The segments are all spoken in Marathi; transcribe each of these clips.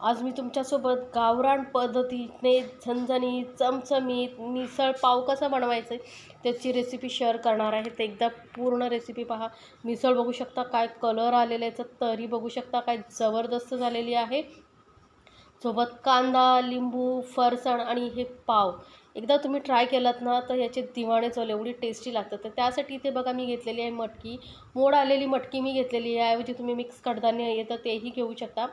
आज मी तुमच्यासोबत गावरान पद्धतीने झणझणीत चमचमीत मिसळ पाव कसा बनवायचा आहे त्याची रेसिपी शेअर करणार आहे. तर एकदा पूर्ण रेसिपी पहा. मिसळ बघू शकता काय कलर आलेला आहे, तरी बघू शकता काय जबरदस्त झालेली आहे. सोबत कांदा, लिंबू, फरसाण आणि हे पाव एकदा तुम्ही ट्राय केलात ना तर याचे दिवाणे चव एवढी टेस्टी लागतात. तर त्यासाठी इथे बघा मी घेतलेली आहे मटकी, मोड आलेली मटकी मी घेतलेली आहे. ऐवजी तुम्ही मिक्स कडधान्य येतं तेही घेऊ शकता,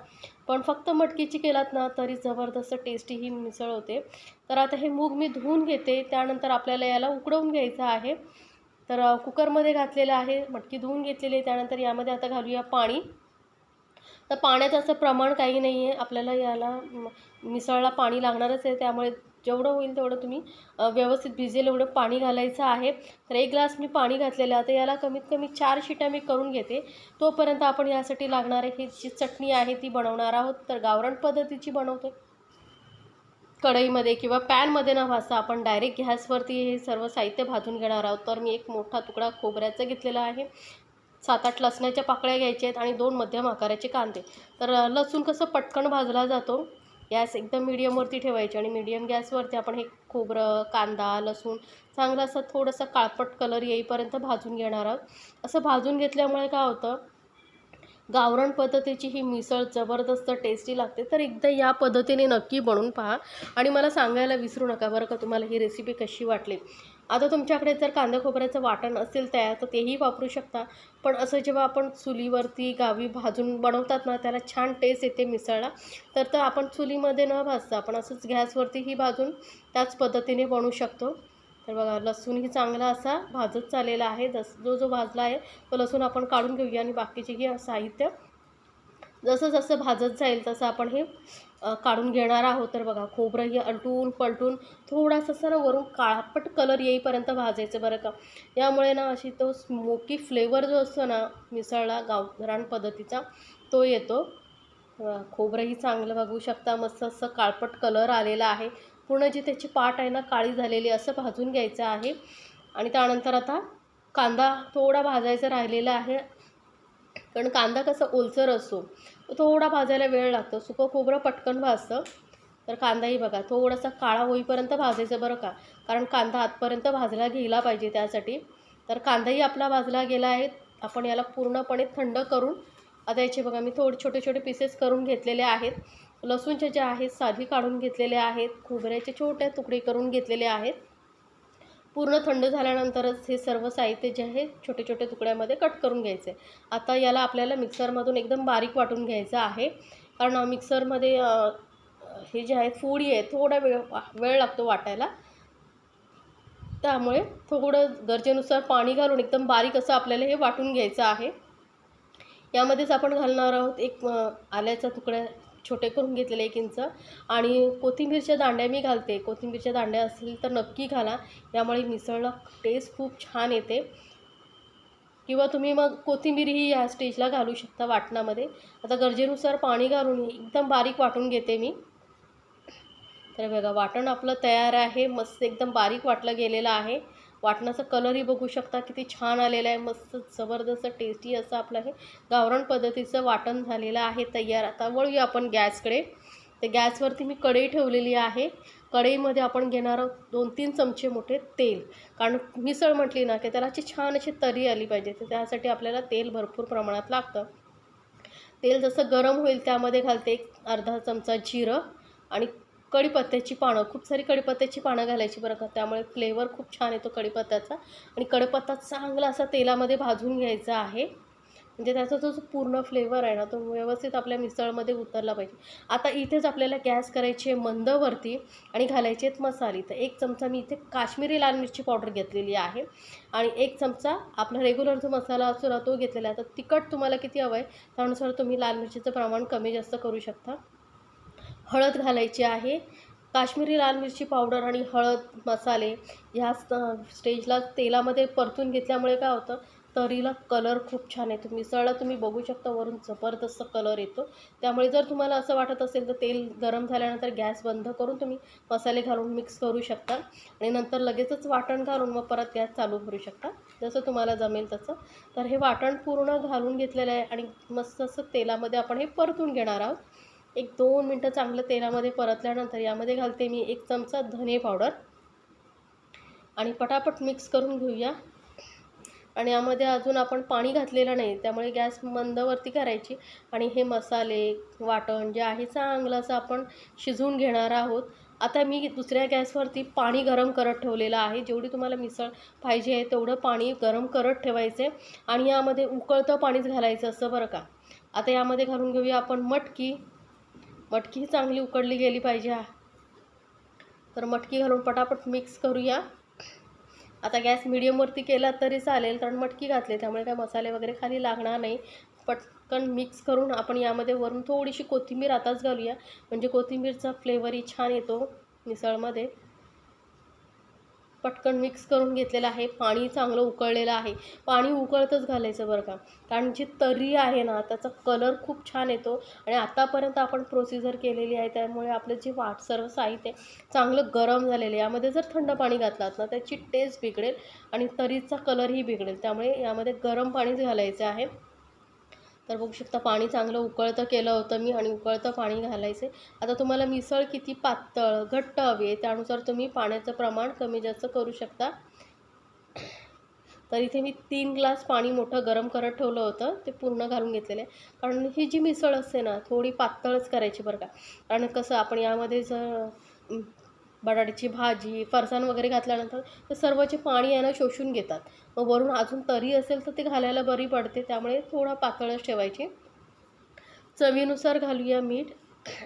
पण फक्त मटकीची केलात ना तरी जबरदस्त टेस्टी ही मिसळ होते. तर आता हे मूग मी धुवून घेते, त्यानंतर आपल्याला याला उकडवून घ्यायचं आहे. तर कुकरमध्ये घातलेलं आहे, मटकी धुवून घेतलेली आहे. त्यानंतर यामध्ये आता घालूया पाणी. तर पाण्याचं असं प्रमाण काही नाही आहे, आपल्याला याला मिसळला पाणी लागणारच आहे, त्यामुळे जेवढं होईल तेवढं तुम्ही व्यवस्थित भिजेल एवढं पाणी घालायचं आहे. तर 1 ग्लास मी पाणी घातलेलं आहे. आता याला कमीत कमी 4 शिट्या मी करून घेते. तोपर्यंत आपण यासाठी लागणारे ही जी चटणी आहे ती बनवणार आहोत. तर गावरान पद्धतीची बनवतो. कढईमध्ये किंवा पॅनमध्ये न भाजता आपण डायरेक्ट गॅसवरती हे सर्व साहित्य भाजून घेणार आहोत. तर मी एक मोठा तुकडा खोबऱ्याचा घेतलेला आहे, 7-8 लसणाच्या पाकळ्या घ्यायच्या आहेत आणि 2 मध्यम आकाराचे कांदे. तर लसूण कसं पटकन भाजला जातो, गॅस एकदम मीडियमवरती ठेवायची आणि मीडियम गॅसवरती आपण हे खोबरं, कांदा, लसूण चांगलं असं थोडंसं काळपट कलर येईपर्यंत भाजून घेणार आहोत. असं भाजून घेतल्यामुळे काय होतं, गावरान पद्धतीची ही मिसळ जबरदस्त टेस्टी लागते. तर एकदा या पद्धतीने नक्की बनवून पहा आणि मला सांगायला विसरू नका बरं का तुम्हाला ही रेसिपी कशी वाटली. आता तुमच्याकडे जर कांदा खोबऱ्याचं वाटण असेल तयार तर तेही वापरू शकता, पण असं जेव्हा आपण चुलीवरती गावी भाजून बनवतात ना त्याला छान टेस्ट येते मिसळला. तर आपण चुलीमध्ये न भाजता आपण असंच गॅसवरतीही भाजून त्याच पद्धतीने बनवू शकतो. तर बघा लसूणही चांगला असा भाजत चाललेला आहे. जो भाजला आहे तो लसूण आपण काढून घेऊया आणि बाकीचेही साहित्य जसं जसं भाजत जाईल तसं आपण हे काढून घेणार आहोत. तर बघा खोबरंही अलटून पलटून थोडासा सर वरून काळपट कलर येईपर्यंत भाजायचं बरं का. यामुळे ना अशी तो स्मोकी फ्लेवर जो असतो ना मिसळला गावरान पद्धतीचा तो येतो. खोबरंही चांगलं बघू शकता मस्त असं काळपट कलर आलेला आहे. पूर्ण जी त्याची पाट आहे ना काळी झालेली असं भाजून घ्यायचं आहे. आणि त्यानंतर आता कांदा थोडा भाजायचा राहिलेला आहे, कारण कांदा कसा ओलसर असतो तो थोडा भाजायला वेळ लागतो. सुकं खोबरं पटकन भाजतं. तर कांदाही बघा थोडासा काळा होईपर्यंत भाजायचं बरं का, कारण कांदा आतपर्यंत भाजला गेला पाहिजे त्यासाठी. तर कांदाही आपला भाजला गेला आहे. आपण याला पूर्णपणे थंड करून आता याचे बघा मी छोटे छोटे पीसेस करून घेतलेले आहेत. लसूणचे जे आहेत साधी काढून घेतलेले आहेत, खोबऱ्याचे छोटे तुकडे करून घेतलेले आहेत. पूर्ण थंड झाल्यानंतरच हे सर्व साहित्य जे आहे छोटे छोटे तुकड्यामध्ये कट करून घ्यायचं आहे. आता याला आपल्याला मिक्सरमधून एकदम बारीक वाटून घ्यायचं आहे, कारण मिक्सरमध्ये हे जे आहे फोडी आहे थोडा वेळ लागतो वाटायला, त्यामुळे थोडं गरजेनुसार पाणी घालून एकदम बारीक असं आपल्याला हे वाटून घ्यायचं आहे. यामध्येच आपण घालणार आहोत एक आल्याचा तुकडा छोटे करून घेतलेले 1 इंच आणि कोथिंबीरच्या दांड्या मी घालते. कोथिंबीरच्या दांड्या असतील तर नक्की घाला, यामुळे मिसळला टेस्ट खूप छान येते. किंवा तुम्ही मग कोथिंबीरही या स्टेजला घालू शकता वाटणामध्ये. आता गरजेनुसार पाणी घालून एकदम बारीक वाटून घेते मी. तर बघा वाटण आपलं तयार आहे, मस्त एकदम बारीक वाटलं गेलेलं आहे. वाटणाचा कलरही बघू शकता किती छान आलेला आहे, मस्त जबरदस्त टेस्टी असं आपलं हे गावरान पद्धतीचं वाटण झालेलं आहे तयार. आता वळूया आपण गॅसकडे. तर गॅसवरती मी कढई ठेवलेली आहे. कढईमध्ये आपण घेणार आहोत 2-3 चमचे मोठे तेल, कारण मिसळ म्हटली ना की त्याला अशी छान अशी तरी आली पाहिजे, तर त्यासाठी आपल्याला तेल भरपूर प्रमाणात लागतं. तेल जसं गरम होईल त्यामध्ये घालते 1 अर्धा चमचा जिरं आणि कढीपत्त्याची पानं, खूप सारी कढीपत्त्याची पानं घालायची बरं का, त्यामुळे फ्लेवर खूप छान येतो कढीपत्त्याचा. आणि कढीपत्ता चांगला असा तेलामध्ये भाजून घ्यायचा आहे, म्हणजे त्याचा जो पूर्ण फ्लेवर आहे ना तो व्यवस्थित आपल्या मिसळमध्ये उतरला पाहिजे. आता इथेच आपल्याला गॅस करायची आहे मंदवरती आणि घालायचे आहेत मसाले. तर 1 चमचा मी इथे काश्मीरी लाल मिरची पावडर घेतलेली आहे आणि 1 चमचा आपला रेग्युलर जो मसाला असतो ना तो घेतलेला आहे. तर तिखट तुम्हाला किती हवं आहे त्यानुसार तुम्ही लाल मिरचीचं प्रमाण कमी जास्त करू शकता. हळद घालायची आहे. काश्मीरी लाल मिरची पावडर आणि हळद मसाले ह्या स्टेजला तेलामध्ये परतून घेतल्यामुळे काय होतं, तरीला कलर खूप छान येतो. मिसळला तुम्ही बघू शकता वरून जबरदस्त कलर येतो. त्यामुळे जर तुम्हाला असं वाटत असेल तर तेल गरम झाल्यानंतर गॅस बंद करून तुम्ही मसाले घालून मिक्स करू शकता आणि नंतर लगेचच वाटण घालून मग परत गॅस चालू करू शकता, जसं तुम्हाला जमेल तसं. तर हे वाटण पूर्ण घालून घेतलेलं आहे आणि मस्त असं तेलामध्ये आपण हे परतून घेणार आहोत. 1-2 मिनटं चांगलं तेलामध्ये परतल्यानंतर यामध्ये घालते मी 1 चमचा धने पावडर आणि पटापट मिक्स करून घेऊया. आणि यामध्ये अजून आपण पाणी घातलेलं नाही, त्यामुळे गॅस मंदवरती करायची आणि हे मसाले वाटण जे आहे चांगलं असं आपण शिजवून घेणार आहोत. आता मी दुसऱ्या गॅसवरती पाणी गरम करत ठेवलेलं आहे. जेवढी तुम्हाला मिसळ पाहिजे आहे तेवढं पाणी गरम करत ठेवायचे आणि यामध्ये उकळतं पाणीच घालायचं असं बरं का. आता यामध्ये घालून घेऊया आपण मटकी. मटकी चांगली उकडली गेली पाहिजे. तर मटकी घालून पटापट मिक्स करूया. आता गॅस मिडियमवरती केला तरी चालेल, कारण मटकी घातली त्यामुळे काय मसाले वगैरे खाली लागणार नाही. पटकन मिक्स करून आपण यामध्ये वरून थोडीशी कोथिंबीर आताच घालूया, म्हणजे कोथिंबीरचा फ्लेवरही छान येतो मिसळमध्ये. पटकन मिक्स करून घेतलेलं आहे. पाणी चांगलं उकळलेलं आहे. पाणी उकळतच घालायचं बरं का, कारण जी तर्री आहे ना त्याचा कलर खूप छान येतो आणि आतापर्यंत आपण प्रोसिजर केलेली आहे, त्यामुळे आपलं जे सर्व साहित्य चांगलं गरम झालेलं आहे. यामध्ये जर थंड पाणी घातलात ना त्याची टेस्ट बिघडेल आणि तर्रीचा कलरही बिघडेल, त्यामुळे यामध्ये गरम पाणीच घालायचं आहे. तर बघू शकता पाणी चांगलं उकळतं केलं होतं मी आणि उकळतं पाणी घालायचं. आता तुम्हाला मिसळ किती पातळ घट्ट हवी आहे त्यानुसार तुम्ही पाण्याचं प्रमाण कमी जास्त करू शकता. तर इथे मी 3 ग्लास पाणी मोठं गरम करत ठेवलं होतं, ते पूर्ण घालून घेतलेलं आहे. कारण ही जी मिसळ असते ना थोडी पातळच करायची बरं का, कारण कसं आपण यामध्ये जर बटाट्याची भाजी फरसाण वगैरे घातल्यानंतर ते सर्वचे पाणी आहे ना शोषून घेतात. मग वरून अजून तरी असेल तर ते घालायला बरी पडते, त्यामुळे थोडा पातळच ठेवायची. चवीनुसार घालूया मीठ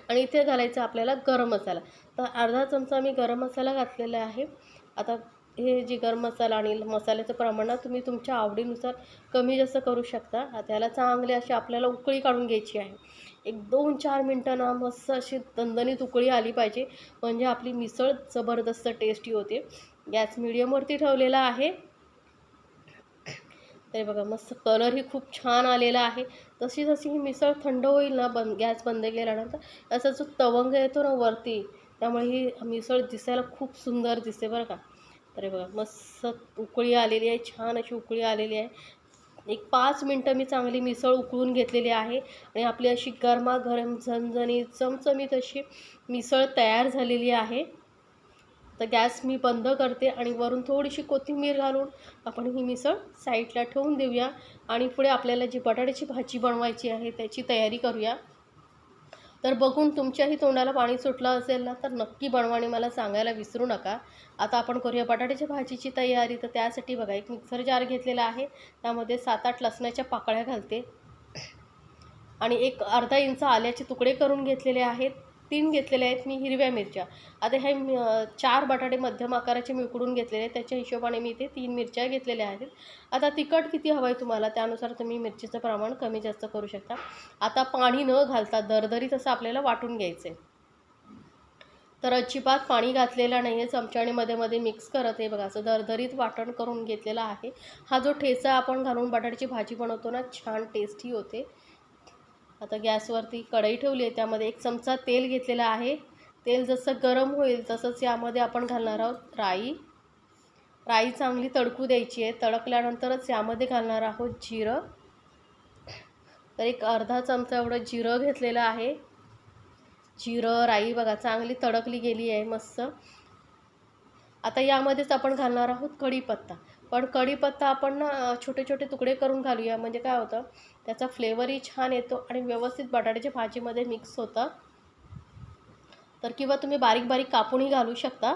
आणि इथे घालायचं आपल्याला गरम मसाला. तर अर्धा चमचा मी गरम मसाला घातलेला आहे. आता हे जे गरम मसाला आणि मसाल्याचं प्रमाण तुम्ही तुमच्या आवडीनुसार कमी जास्त करू शकता. त्याला चांगली अशी आपल्याला उकळी काढून घ्यायची आहे. 1-2-4 मिनटं ना मस्त अशी दणदणीत उकळी आली पाहिजे, म्हणजे आपली मिसळ जबरदस्त टेस्टी होते. गॅस मिडियमवरती ठेवलेला आहे. ते बघा मस्त कलरही खूप छान आलेला आहे. जशी जशी ही मिसळ थंड होईल ना गॅस बंद केल्यानंतर असा जो तवंग येतो ना वरती, त्यामुळे ही मिसळ दिसायला खूप सुंदर दिसते बरं का. तर बघा मस्त उकळी आलेली आहे, छान अशी उकळी आलेली आहे. 1-5 मिनटं मी चांगली मिसळ उकळून घेतलेली आहे आणि आपली अशी गरमागरम झणझणीत चमचमीत अशी मिसळ तयार झालेली आहे. तर गॅस मी बंद करते आणि वरून थोडीशी कोथिंबीर घालून आपण ही मिसळ साईडला ठेवून देऊया आणि पुढे आपल्याला जी बटाट्याची भाजी बनवायची आहे त्याची तयारी करूया. तर बघून तुमच्याही तोंडाला पाणी सुटलं असेल ना तर नक्की बनवा आणि मला सांगायला विसरू नका. आता आपण करूया बटाट्याच्या भाजीची तयारी. तर त्यासाठी बघा एक मिक्सर जार घेतलेला आहे, त्यामध्ये 7-8 लसणाच्या पाकळ्या घालते आणि एक अर्धा इंच आल्याचे तुकडे करून घेतलेले आहेत. 3 घेतलेले आहेत मी हिरव्या मिरच्या. आता हे 4 बटाटे मध्यम आकाराचे मी उकडून घेतलेले आहेत, त्याच्या हिशोबाने मी इथे 3 मिरच्या घेतलेल्या आहेत. आता तिखट किती हवं आहे तुम्हाला त्यानुसार तुम्ही मिरचीचं प्रमाण कमी जास्त करू शकता. आता पाणी न घालता दरदरीत असं आपल्याला वाटून घ्यायचं आहे. तर अजिबात पाणी घातलेलं नाही आहे, चमच्याने मध्ये मध्ये मिक्स करत आहे बघा असं दरदरीत वाटण करून घेतलेला आहे. हा जो ठेचा आपण घालून बटाट्याची भाजी बनवतो ना छान टेस्टी होते. आता गॅसवरती कढई ठेवली आहे, त्यामध्ये 1 चमचा तेल घेतलेला आहे. तेल जसं गरम होईल तसंच यामध्ये आपण घालणार आहोत राई. राई चांगली तडकू द्यायची आहे. तडकल्यानंतरच यामध्ये घालणार आहोत जिरं. तर एक अर्धा चमचा एवढं जिरं घेतलेलं आहे. जिरं राई बघा चांगली तडकली गेली आहे मस्त. आता यामध्येच आपण घालणार आहोत कढीपत्ता. पण कढीपत्ता आपण ना छोटे छोटे तुकडे करून घालूया, म्हणजे काय होतं त्याचा फ्लेवरही छान येतो आणि व्यवस्थित बटाट्याच्या भाजीमध्ये मिक्स होतं. तर किंवा तुम्ही बारीक बारीक कापूनही घालू शकता.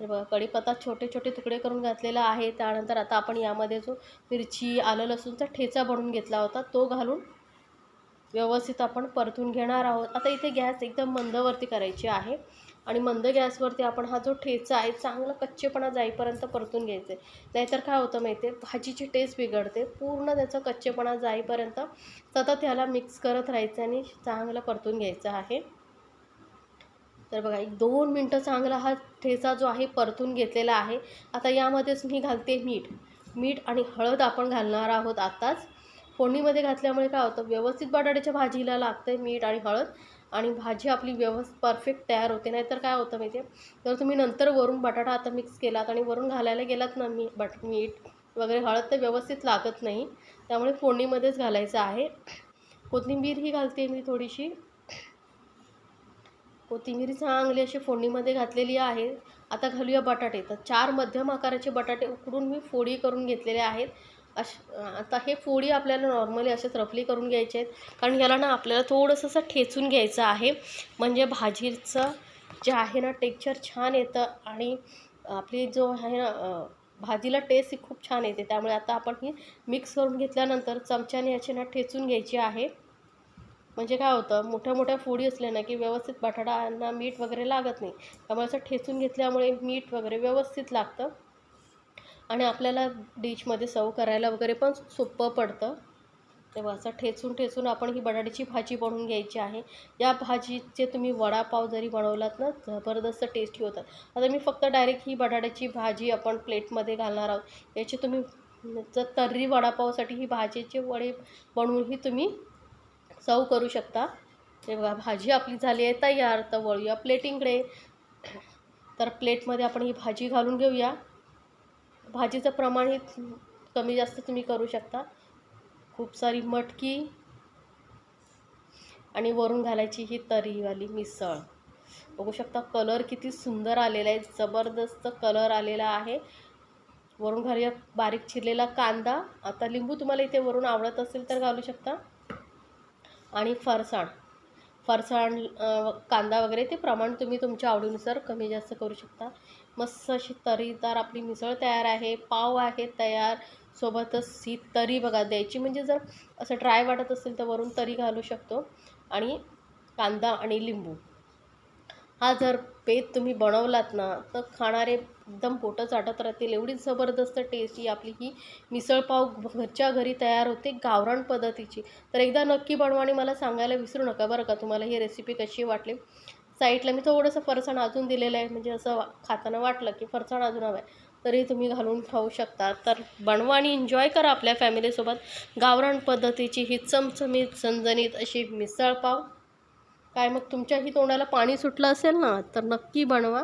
तर बघा कढीपत्ता छोटे छोटे तुकडे करून घातलेला आहे. त्यानंतर आता आपण यामध्ये जो मिरची आलं लसूणचा ठेचा बनवून घेतला होता तो घालून व्यवस्थित आपण परतून घेणार आहोत. आता इथे गॅस एकदम मंदवरती करायची आहे आणि मंद गॅसवरती आपण हा जो ठेचा आहे चांगला कच्चेपणा जाईपर्यंत परतून घ्यायचं आहे. नाहीतर काय होतं माहिती आहे भाजीची टेस्ट बिघडते. पूर्ण त्याचा कच्चेपणा जाईपर्यंत सतत ह्याला मिक्स करत राहायचं आणि चांगलं परतून घ्यायचं आहे. तर बघा 1-2 मिनटं चांगला हा ठेचा जो आहे परतून घेतलेला आहे. आता यामध्येच मी घालते मीठ आणि हळद आपण घालणार आहोत आत्ताच. फोडणीमध्ये घातल्यामुळे काय होतं व्यवस्थित बटाट्याच्या भाजीला लागतं मीठ आणि हळद आणि भाजी आपली व्यवस्थित परफेक्ट तयार होते. नाहीतर काय होतं माहिती आहे, तर तुम्ही नंतर वरून बटाटा आता मिक्स केलात आणि वरून घालायला गेलात ना मीठ वगैरे हळद तर व्यवस्थित लागत नाही, त्यामुळे फोडणीमध्येच घालायचं आहे. कोथिंबीरही घालते मी थोडीशी. कोथिंबीर चांगली अशी फोडणीमध्ये घातलेली आहे. आता घालूया बटाटे. तर 4 मध्यम आकाराचे बटाटे उकडून मी फोडी करून घेतलेले आहेत. आता हे फोडी आपल्याला नॉर्मली असेच रफली करून घ्यायचे आहेत, कारण याला ना आपल्याला थोडंसं असं ठेचून घ्यायचं आहे, म्हणजे भाजीचं जे आहे ना टेक्स्चर छान येतं आणि आपली जो आहे ना भाजीला टेस्ट ही खूप छान येते. त्यामुळे आता आपण ही मिक्स करून घेतल्यानंतर चमच्याने याची ना ठेचून घ्यायची आहे. म्हणजे काय होतं, मोठ्या मोठ्या फोडी असल्या ना की व्यवस्थित बटाट्यांना मीठ वगैरे लागत नाही. त्यामुळे असं ठेचून घेतल्यामुळे मीठ वगैरे व्यवस्थित लागतं आणि आपल्याला डिशमध्ये सर्व करायला वगैरे पण सोपं पडतं. तेव्हा असं ठेचून आपण ही बटाट्याची भाजी बनवून घ्यायची आहे. या भाजीचे तुम्ही वडापाव जरी बनवलात ना जबरदस्त टेस्टी होतात. आता मी फक्त डायरेक्ट ही बटाट्याची भाजी आपण प्लेटमध्ये घालणार आहोत. याची तुम्ही जर तर्री वडापावसाठी ही भाजीचे वडे बनवूनही तुम्ही सर्व करू शकता. हे बघा भाजी आपली झाली आहे तयार. तर वळूया प्लेटिंगकडे. तर प्लेटमध्ये आपण ही भाजी घालून घेऊया. भाजीचं प्रमाण हे कमी जास्त तुम्ही करू शकता. खूप सारी मटकी आणि वरून घालायची ही तर्रीवाली मिसळ. बघू शकता कलर किती सुंदर आलेला आहे, जबरदस्त कलर आलेला आहे. वरून घालूया बारीक चिरलेला कांदा. आता लिंबू तुम्हाला इथे वरून आवडत असेल तर घालू शकता. आणि फरसाण कांदा वगैरे ते प्रमाण तुम्ही तुमच्या आवडीनुसार कमी जास्त करू शकता. मस्त अशी तर्रीदार आपली मिसळ तयार आहे. पाव आहे तयार. सोबतच ही तर्री बघा द्यायची, म्हणजे जर असं ड्राय वाटत असेल तर वरून तर्री घालू शकतो. आणि कांदा आणि लिंबू हा जर बेत तुम्ही बनवलात ना तर खाणारे एकदम पोटं चाटत राहतील. एवढी जबरदस्त टेस्टी आपली ही मिसळपाव घरच्या घरी तयार होते गावरान पद्धतीची. तर एकदा नक्की बनवा आणि मला सांगायला विसरू नका बरं का तुम्हाला ही रेसिपी कशी वाटली. साईडला मी थोडंसं फरसाण अजून दिलेलं आहे, म्हणजे असं खाताना वाटलं की फरसाण अजून हवं आहे तरी तुम्ही घालून खाऊ शकता. तर बनवा आणि एन्जॉय करा आपल्या फॅमिलीसोबत गावरान पद्धतीची ही चमचमीत झणझणीत अशी मिसळपाव. काय मग तुमच्याही तोंडाला पाणी सुटलं असेल ना तर नक्की बनवा.